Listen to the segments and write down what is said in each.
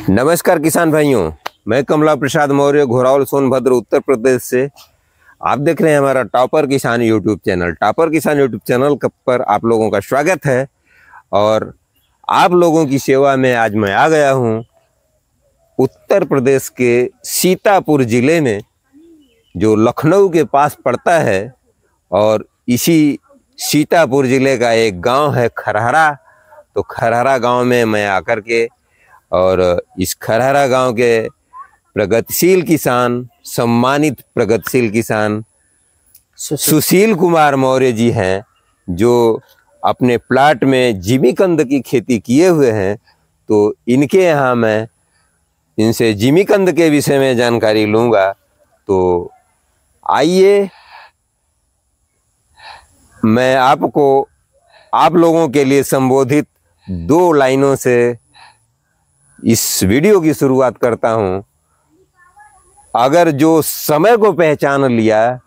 नमस्कार किसान भाइयों, मैं कमला प्रसाद मौर्य घोरावल सोनभद्र उत्तर प्रदेश से। आप देख रहे हैं हमारा टॉपर किसान यूट्यूब चैनल। टॉपर किसान यूट्यूब चैनल पर आप लोगों का स्वागत है और आप लोगों की सेवा में आज मैं आ गया हूं उत्तर प्रदेश के सीतापुर जिले में, जो लखनऊ के पास पड़ता है। और इसी सीतापुर जिले का एक गांव है खरहरा। तो खरहरा गांव में मैं आकर के और इस खरहरा गांव के प्रगतिशील किसान, सम्मानित प्रगतिशील किसान सुशील कुमार मौर्य जी हैं, जो अपने प्लाट में जिमीकंद की खेती किए हुए हैं। तो इनके यहाँ मैं इनसे जिमीकंद के विषय में जानकारी लूँगा। तो आइए मैं आपको आप लोगों के लिए संबोधित 2 लाइनों से इस वीडियो की शुरुआत करता हूं। अगर जो समय को पहचान लिया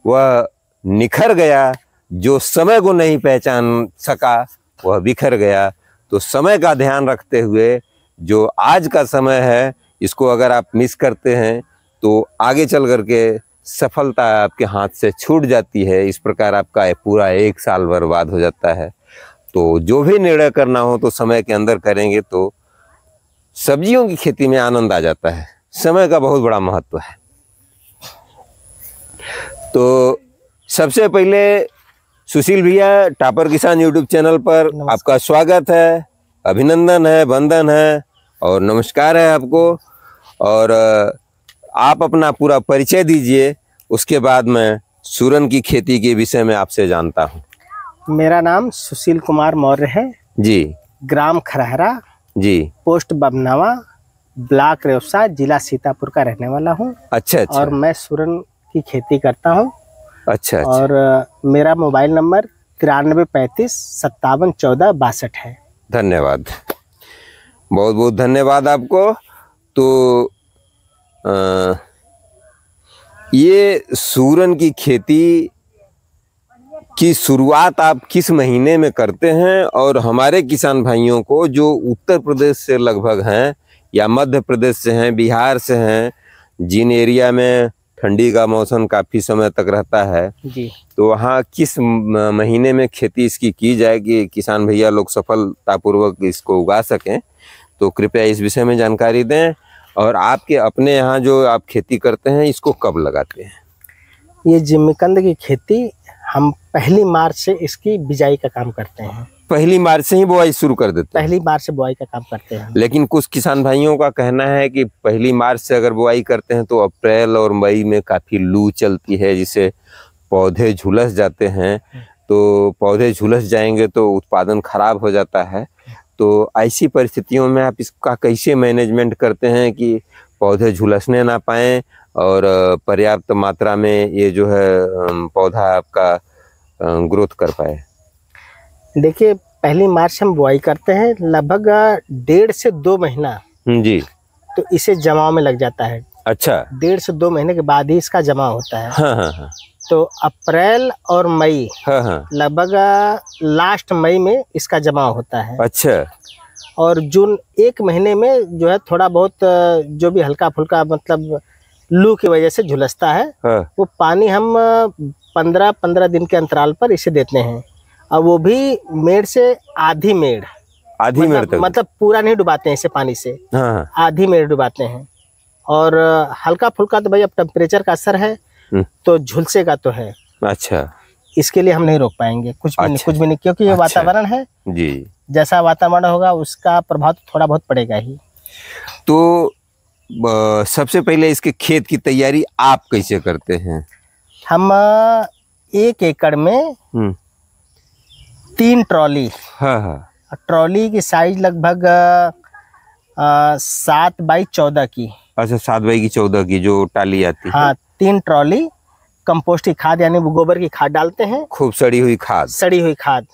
वह निखर गया, जो समय को नहीं पहचान सका वह बिखर गया। तो समय का ध्यान रखते हुए जो आज का समय है, इसको अगर आप मिस करते हैं तो आगे चल करके सफलता आपके हाथ से छूट जाती है। इस प्रकार आपका पूरा 1 साल बर्बाद हो जाता है। तो जो भी निर्णय करना हो तो समय के अंदर करेंगे तो सब्जियों की खेती में आनंद आ जाता है। समय का बहुत बड़ा महत्व है। तो सबसे पहले सुशील भैया, टॉपर किसान यूट्यूब चैनल पर आपका स्वागत है, अभिनंदन है, वंदन है और नमस्कार है आपको। और आप अपना पूरा परिचय दीजिए, उसके बाद मैं सूरन की खेती के विषय में आपसे जानता हूँ। मेरा नाम सुशील कुमार मौर्य है जी। ग्राम खरहरा जी। पोस्ट बबनावा, ब्लॉक रेवसा, जिला सीतापुर का रहने वाला हूँ। अच्छा। और मैं सूरन की खेती करता हूँ। अच्छा। और मेरा मोबाइल नंबर 9335571462 है। धन्यवाद, बहुत बहुत धन्यवाद आपको। तो ये सूरन की खेती की शुरुआत आप किस महीने में करते हैं? और हमारे किसान भाइयों को जो उत्तर प्रदेश से लगभग हैं या मध्य प्रदेश से हैं, बिहार से हैं, जिन एरिया में ठंडी का मौसम काफ़ी समय तक रहता है जी, तो वहाँ किस महीने में खेती इसकी की जाए कि किसान भैया लोग सफलतापूर्वक इसको उगा सकें? तो कृपया इस विषय में जानकारी दें। और आपके अपने यहाँ जो आप खेती करते हैं, इसको कब लगाते हैं? ये जिमीकंद की खेती हम 1 मार्च से इसकी बिजाई का काम करते हैं। 1 मार्च से ही बुआई शुरू कर देते हैं? 1 मार्च से बुआई का काम करते हैं। लेकिन कुछ किसान भाइयों का कहना है कि 1 मार्च से अगर बुआई करते हैं तो अप्रैल और मई में काफ़ी लू चलती है, जिससे पौधे झुलस जाते हैं। तो पौधे झुलस जाएंगे तो उत्पादन खराब हो जाता है। तो ऐसी परिस्थितियों में आप इसका कैसे मैनेजमेंट करते हैं कि पौधे झुलसने ना पाएँ और पर्याप्त मात्रा में ये जो है पौधा आपका ग्रोथ कर पाए? देखिए, 1 मार्च से हम बुआई करते हैं, लगभग 1.5 से 2 महीना जी, तो इसे जमाव में लग जाता है। अच्छा। 1.5 से 2 महीने के बाद ही इसका जमाव होता है। हाँ हाँ हाँ। तो अप्रैल और मई, हाँ हाँ, लगभग लास्ट मई में इसका जमाव होता है। अच्छा। और जून 1 महीने में जो है थोड़ा बहुत जो भी हल्का फुल्का मतलब लू की वजह से झुलसता है, हाँ। वो पानी हम 15 दिन के अंतराल पर इसे देते हैं। और वो भी मेड़ से आधी मेड़ मतलब पूरा नहीं डुबाते हैं इसे पानी से। हाँ। आधी मेड़ डुबाते हैं। और हल्का फुल्का तो भाई अब टेम्परेचर का असर है तो झुलसेगा तो है। अच्छा। इसके लिए हम नहीं रोक पाएंगे कुछ भी। अच्छा। नहीं, कुछ भी नहीं, क्योंकि ये वातावरण है जी। जैसा वातावरण होगा उसका प्रभाव तो थोड़ा बहुत पड़ेगा ही। तो सबसे पहले इसके खेत की तैयारी आप कैसे करते हैं? हम 1 एकड़ में 3 ट्रॉली। हाँ हाँ। ट्रॉली की साइज लगभग 7 बाई 14 की। अच्छा, 7 बाई 14 की जो टाली आती है। हाँ, 3 ट्रॉली कंपोस्ट की खाद यानी गोबर की खाद डालते हैं। खूब सड़ी हुई खाद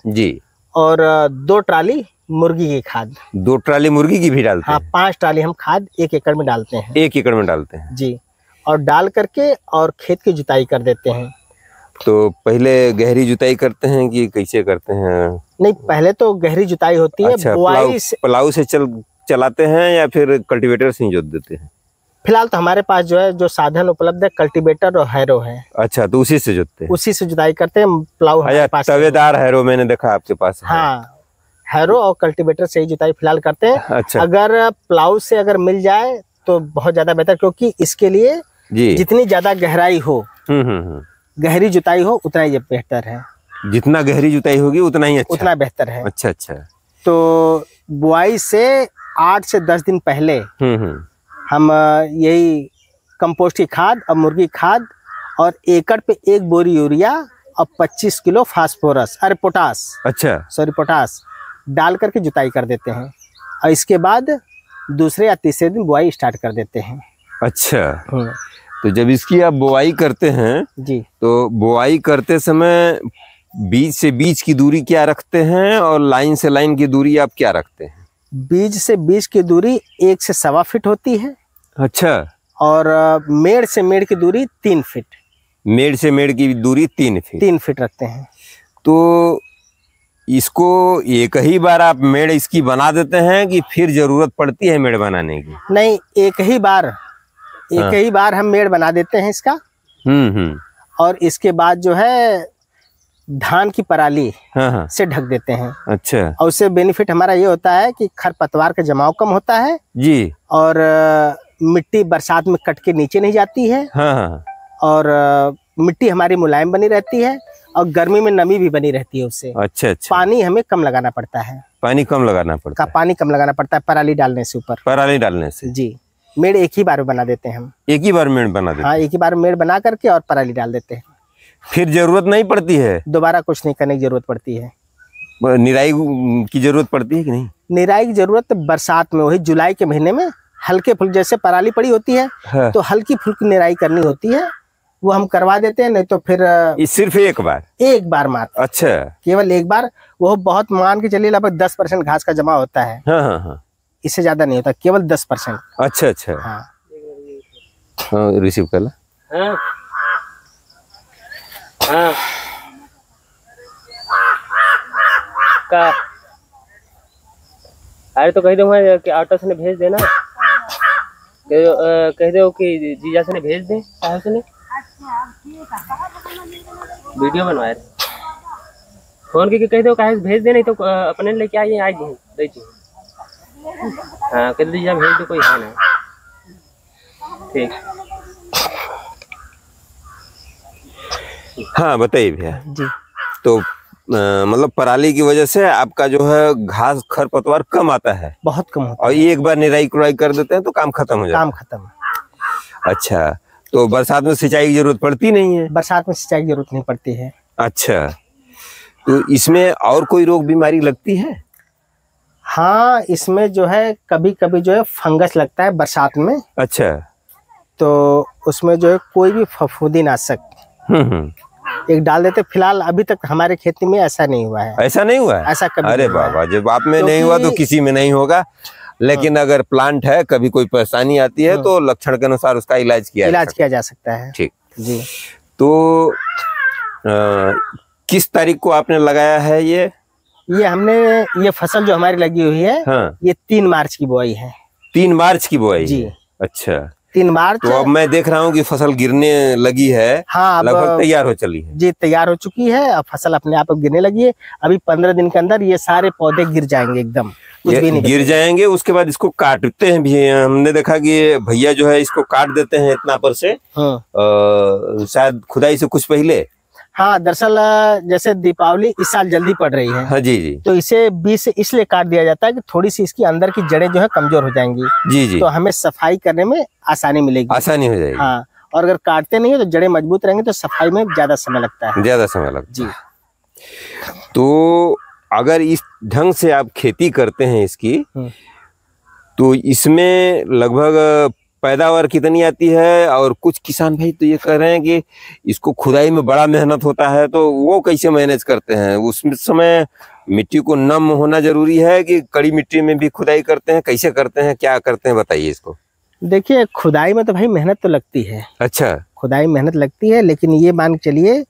जी। और 2 ट्राली मुर्गी की खाद। 2 ट्राली मुर्गी की भी डालते हैं? हाँ, 5 ट्राली हम खाद 1 एकड़ में डालते हैं। 1 एकड़ में डालते हैं जी। और डाल करके और खेत की जुताई कर देते हैं। तो पहले गहरी जुताई करते हैं कि कैसे करते हैं? नहीं, पहले तो गहरी जुताई होती है। अच्छा, बुआई प्लाऊ से चल चलाते हैं या फिर कल्टीवेटर से ही जोत देते हैं? फिलहाल तो हमारे पास जो है जो साधन उपलब्ध है कल्टीवेटर और हैरो है। अच्छा, तो उसी से जोतते हैं? उसी से जुताई करते हैं। प्लाऊ हमारे पास तवेदार हैरो मैंने देखा आपके पास है। हाँ, हैरो और कल्टीवेटर से ही जुताई फिलहाल करते हैं। अच्छा। अगर प्लाऊ से अगर मिल जाए तो बहुत ज्यादा बेहतर, क्योंकि इसके लिए जितनी ज्यादा गहराई हो, गहरी जुताई हो, उतना ही बेहतर है। जितना गहरी जुताई होगी उतना ही अच्छा, उतना बेहतर है। अच्छा अच्छा। तो बुआई से 8 से 10 दिन पहले हम यही कंपोस्ट की खाद और मुर्गी खाद और एकड़ पे 1 बोरी यूरिया और 25 किलो फास्फोरस, अरे पोटास, अच्छा सॉरी पोटास डाल करके जुताई कर देते हैं। और इसके बाद दूसरे या तीसरे दिन बुआई स्टार्ट कर देते हैं। अच्छा, तो जब इसकी आप बुआई करते हैं जी, तो बुआई करते समय बीज से बीज की दूरी क्या रखते हैं और लाइन से लाइन की दूरी आप क्या रखते हैं? बीज से बीज की दूरी 1 से 1.25 फीट होती है। अच्छा। और मेड़ से मेड़ की दूरी 3 फीट। मेड़ से मेड़ की दूरी 3 फीट? 3 फीट रखते हैं। तो इसको एक ही बार आप मेड़ इसकी बना देते हैं कि फिर जरूरत पड़ती है मेड़ बनाने की? नहीं, एक ही बार हम मेड़ बना देते हैं इसका। और इसके बाद जो है धान की पराली से ढक देते हैं। अच्छा। और उससे बेनिफिट हमारा ये होता है कि खरपतवार का जमाव कम होता है जी, और मिट्टी बरसात में कट के नीचे नहीं जाती है। और मिट्टी हमारी मुलायम बनी रहती है और गर्मी में नमी भी बनी रहती है उससे। अच्छा अच्छा। पानी हमें कम लगाना पड़ता है। पानी कम लगाना पड़ता है पराली डालने से ऊपर। पराली डालने से जी। मेड़ एक ही बार बना देते हैं हम। एक ही बार मेड़ बना देते हैं? हाँ, एक ही बार मेड़ बना करके और पराली डाल देते हैं। फिर जरूरत नहीं पड़ती है? दोबारा कुछ नहीं करने की जरूरत पड़ती है। निराई की जरूरत पड़ती है कि नहीं? निराई की जरूरत बरसात में, वही जुलाई के महीने में हल्के फुल्के, जैसे पराली पड़ी होती है तो हल्की फुल्की निराई करनी होती है, वो हम करवा देते हैं। नहीं तो फिर सिर्फ एक बार मात्र? अच्छा, केवल एक बार। वो बहुत मान के चलिए लगभग 10% घास का जमा होता है। इससे ज्यादा नहीं होता, केवल 10%। अच्छा अच्छा। हाँ, रिसीव कर ला। का अरे तो कह दो कि ऑटो से भेज देना, कह दो कि जीजा से भेज दे, वीडियो बनवाए फोन की कह दो कहे भेज दे, नहीं तो अपने लेके आइए आज दे। हाँ, कह दो जीजा भेज दो, कोई है ना। ठीक। हाँ बताइए भैया जी। तो मतलब पराली की वजह से आपका जो है घास खरपतवार कम आता है? बहुत कम होता है। और एक बार निराई कुराई कर देते हैं तो काम खत्म हो जाता है? काम खत्म। अच्छा, तो बरसात में सिंचाई की जरूरत पड़ती नहीं है? बरसात में सिंचाई की जरूरत नहीं पड़ती है। अच्छा, तो इसमें और कोई रोग बीमारी लगती है? हाँ, इसमें जो है कभी कभी जो है फंगस लगता है बरसात में। अच्छा। तो उसमें जो है कोई भी फफूंदीनाशक एक डाल देते। फिलहाल अभी तक हमारे खेती में ऐसा नहीं हुआ है। ऐसा नहीं हुआ है? ऐसा कभी अरे बाबा, जब आप में नहीं हुआ तो किसी में नहीं होगा। लेकिन अगर प्लांट है, कभी कोई परेशानी आती है तो लक्षण के अनुसार उसका इलाज किया जा सकता है। ठीक जी। तो किस तारीख को आपने लगाया है ये हमने ये फसल जो हमारी लगी हुई है? हाँ। ये 3 मार्च की बुआई है। 3 मार्च की बुआई जी? अच्छा, 3 मार्च। तो अब मैं देख रहा हूँ कि फसल गिरने लगी है। हाँ, लगभग तैयार हो चली है जी, तैयार हो चुकी है। अब फसल अपने आप गिरने लगी है। अभी 15 दिन के अंदर ये सारे पौधे गिर जाएंगे, एकदम कुछ भी नहीं गिर जाएंगे। उसके बाद इसको काटते हैं भी। हमने देखा कि भैया जो है इसको काट देते हैं इतना पर से। हाँ। शायद खुदाई से कुछ पहले। हाँ, दरअसल जैसे दीपावली इस साल जल्दी पड़ रही है। हाँ जी जी। तो इसे बीज से इसलिए काट दिया जाता है कि थोड़ी सी इसकी अंदर की जड़ें जो है कमजोर हो जाएंगी। जी जी। तो हमें सफाई करने में आसानी मिलेगी, आसानी हो जाएगी। हाँ, और अगर काटते नहीं है तो जड़ें मजबूत रहेंगी तो सफाई में ज्यादा समय लगता है। ज्यादा समय लगता है जी। तो अगर इस ढंग से आप खेती करते हैं इसकी, तो इसमें लगभग पैदावार कितनी आती है? और कुछ किसान भाई तो ये कह रहे हैं कि इसको खुदाई में बड़ा मेहनत होता है, तो वो कैसे मैनेज करते हैं? उस समय मिट्टी को नम होना जरूरी है कि कड़ी मिट्टी में भी खुदाई करते हैं? कैसे करते हैं, क्या करते हैं, बताइए इसको। देखिए, खुदाई में तो भाई मेहनत तो लगती है। अच्छा, खुदाई मेहनत लगती है, लेकिन ये मान के चलिए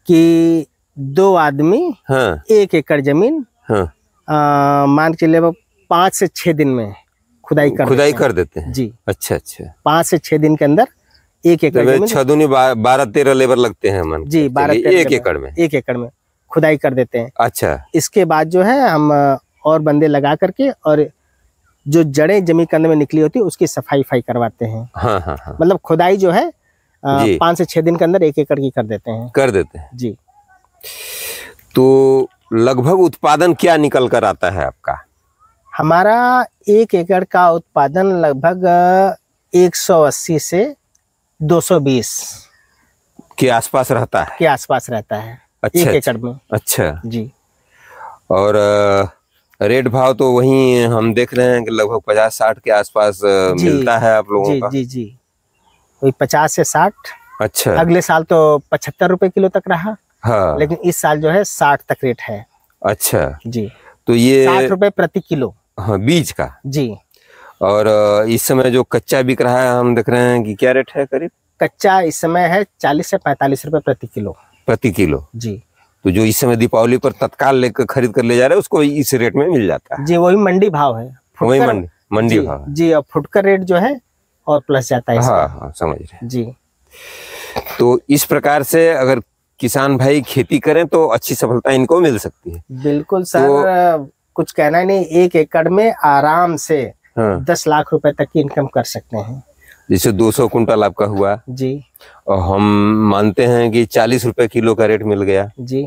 कि 2 आदमी 1 एकड़ जमीन मान के चलिए 5 से 6 दिन में खुदाई कर देते हैं जी। अच्छा अच्छा। 5 से 6 दिन के अंदर 1 एकड़ में 6 दूनी 12-13 लेबर लगते हैं मन जी। 12-13 1 एकड़ में 1 एकड़ में खुदाई कर देते हैं। अच्छा। इसके बाद जो है हम और बंदे लगा करके और जो जड़ें जमीन के अंदर में निकली होती है उसकी सफाई करवाते हैं। हाँ हाँ हाँ। मतलब खुदाई जो है 5 से 6 दिन के अंदर 1 एकड़ की कर देते हैं जी। तो लगभग उत्पादन क्या निकल कर आता है आपका? हमारा 1 एकड़ का उत्पादन लगभग 180 से 220 के आसपास रहता है। अच्छा, 1 एकड़ में। अच्छा जी। और रेट भाव तो वही हम देख रहे हैं कि लगभग 50-60 के आसपास मिलता है आप लोगों का? जी। वही 50 से 60। अच्छा। अगले साल तो 75 रुपए किलो तक रहा। हाँ। लेकिन इस साल जो है 60 तक रेट है। अच्छा जी। तो ये 60 रुपए प्रति किलो। हाँ, बीज का जी। और इस समय जो कच्चा बिक रहा है हम देख रहे हैं कि क्या रेट है करीब? कच्चा इस समय है 40 से 45 रुपए प्रति किलो जी। तो जो इस समय दीपावली पर तत्काल लेकर खरीद कर ले जा रहे हैं उसको इस रेट में मिल जाता है जी। वही मंडी भाव है, वही मंडी भाव जी। और फुटकर रेट जो है और प्लस जाता है। हाँ, समझ रहे जी। तो इस प्रकार से अगर किसान भाई खेती करें तो अच्छी सफलता इनको मिल सकती है। बिल्कुल सर। तो कुछ कहना नहीं, 1 एकड़ में आराम से 10 लाख रुपए तक की इनकम कर सकते हैं। जैसे 200 कुंटल आपका हुआ जी। और हम मानते हैं कि 40 रुपए किलो का रेट मिल गया जी।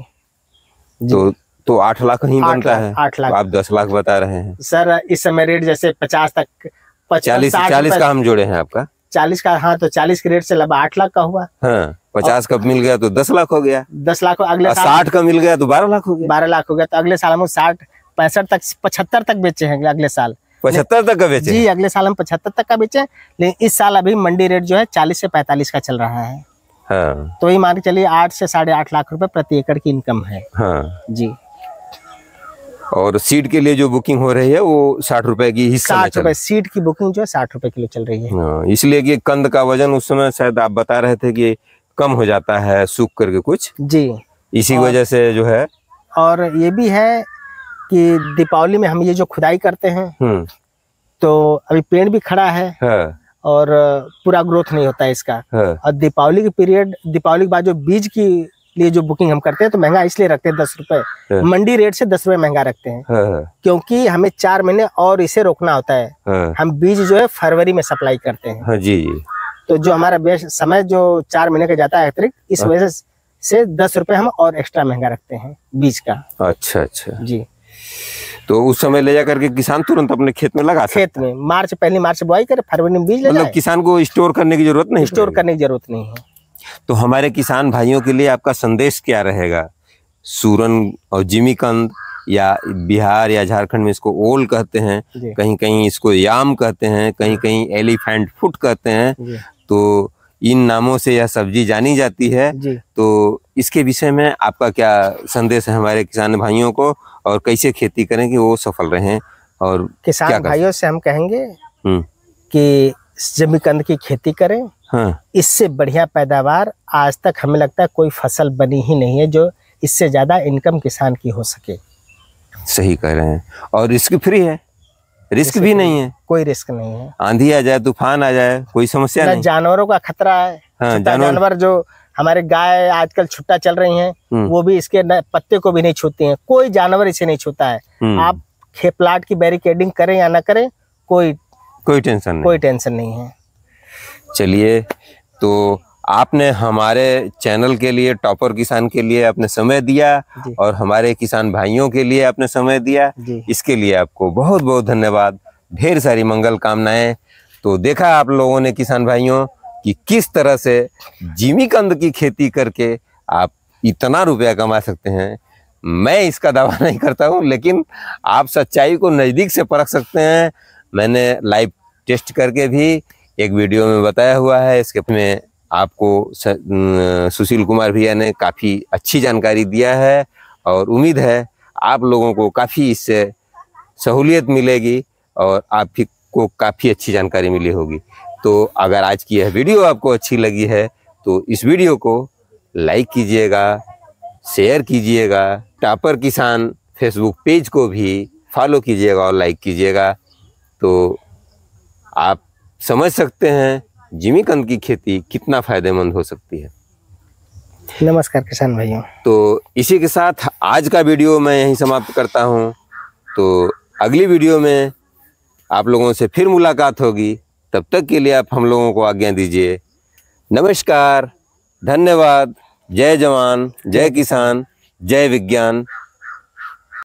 तो 8 लाख ही बनता है। 8 लाख। आप 10 लाख बता रहे हैं सर। इस समय रेट जैसे 50 तक 40 का हम जोड़े हैं आपका 40 का। हाँ, तो 40 के रेट से लगभग 8 लाख का हुआ। हाँ, 50 का मिल गया तो 10 लाख हो गया। 10 लाख अगले साल। 60 का मिल गया तो 12 लाख हो गया। 12 लाख हो गया। तो अगले साल हम 60, 65 तक, 75 तक बेचे हैं अगले साल। 75 तक का बेचे जी। अगले साल हम 75 तक का बेचे। लेकिन इस साल अभी मंडी रेट जो है 40 से 45 का चल रहा है। हाँ। तो ये मान के चलिए 8 से 8.5 लाख रुपए प्रति एकड़ की इनकम है। हाँ जी। और सीड के लिए जो बुकिंग हो रही है वो 60 रुपए की हिस्सा 60 रुपए सीड की बुकिंग जो है 60 रुपए किलो चल रही है। इसलिए कि कंद का वजन उस समय शायद आप बता रहे थे कि कम हो जाता है सूख करके कुछ जी। इसी वजह से जो है। और ये भी है कि दीपावली में हम ये जो खुदाई करते हैं तो अभी पेड़ भी खड़ा है और पूरा ग्रोथ नहीं होता है इसका। और दीपावली के पीरियड, दीपावली के बाद जो बीज की लिए जो बुकिंग हम करते हैं तो महंगा इसलिए रखते हैं 10 रुपए। मंडी रेट से 10 रुपए महंगा रखते हैं क्योंकि हमें 4 महीने और इसे रोकना होता है। हम बीज जो है फरवरी में सप्लाई करते हैं जी। तो जो हमारा समय जो 4 महीने का जाता है अतिरिक्त, इस वजह से 10 रुपए हम और एक्स्ट्रा महंगा रखते हैं बीज का। अच्छा अच्छा जी। तो उस समय ले जाकर के किसान तुरंत अपने खेत में लगा सकते हैं। खेत में पहली मार्च बुआई करे, फरवरी में बीज ले मतलब किसान को स्टोर करने की जरूरत नहीं है। तो हमारे किसान भाइयों के लिए आपका संदेश क्या रहेगा? सूरन और जिमीकंद या बिहार या झारखंड में इसको ओल कहते हैं, कहीं कहीं इसको याम कहते हैं, कहीं कहीं एलिफेंट फुट कहते हैं। तो इन नामों से यह सब्जी जानी जाती है। तो इसके विषय में आपका क्या संदेश है हमारे किसान भाइयों को और कैसे खेती करें कि वो सफल रहें? और किसान भाइयों से हम कहेंगे कि जिमीकंद की खेती करें। हाँ। इससे बढ़िया पैदावार आज तक हमें लगता है कोई फसल बनी ही नहीं है जो इससे ज्यादा इनकम किसान की हो सके। सही कह रहे हैं। और रिस्क फ्री है, रिस्क भी नहीं है, कोई रिस्क नहीं है। आंधी आ जाए, तूफान आ जाए, कोई समस्या नहीं। जानवरों का खतरा है। हाँ, जानवर जो हमारे गाय आजकल छुट्टा चल रही हैं वो भी इसके पत्ते को भी नहीं छूती हैं। कोई जानवर इसे नहीं छूता है। आप प्लाट की बैरिकेडिंग करें या ना करें, कोई टेंशन नहीं है। चलिए, तो आपने हमारे चैनल के लिए, टॉपर किसान के लिए अपने समय दिया और हमारे किसान भाइयों के लिए अपने समय दिया, इसके लिए आपको बहुत बहुत धन्यवाद। ढेर सारी मंगल कामनाएं। तो देखा आप लोगों ने किसान भाइयों कि किस तरह से जिमीकंद की खेती करके आप इतना रुपया कमा सकते हैं। मैं इसका दावा नहीं करता हूं, लेकिन आप सच्चाई को नज़दीक से परख सकते हैं। मैंने लाइव टेस्ट करके भी एक वीडियो में बताया हुआ है। इसके में आपको सुशील कुमार भैया ने काफ़ी अच्छी जानकारी दिया है और उम्मीद है आप लोगों को काफ़ी इससे सहूलियत मिलेगी और आपको काफ़ी अच्छी जानकारी मिली होगी। तो अगर आज की यह वीडियो आपको अच्छी लगी है तो इस वीडियो को लाइक कीजिएगा, शेयर कीजिएगा, टॉपर किसान फेसबुक पेज को भी फॉलो कीजिएगा और लाइक कीजिएगा। तो समझ सकते हैं जिमीकंद की खेती कितना फायदेमंद हो सकती है। नमस्कार किसान भाइयों। तो इसी के साथ आज का वीडियो मैं यहीं समाप्त करता हूं। तो अगली वीडियो में आप लोगों से फिर मुलाकात होगी। तब तक के लिए आप हम लोगों को आज्ञा दीजिए। नमस्कार, धन्यवाद। जय जवान, जय किसान, जय विज्ञान।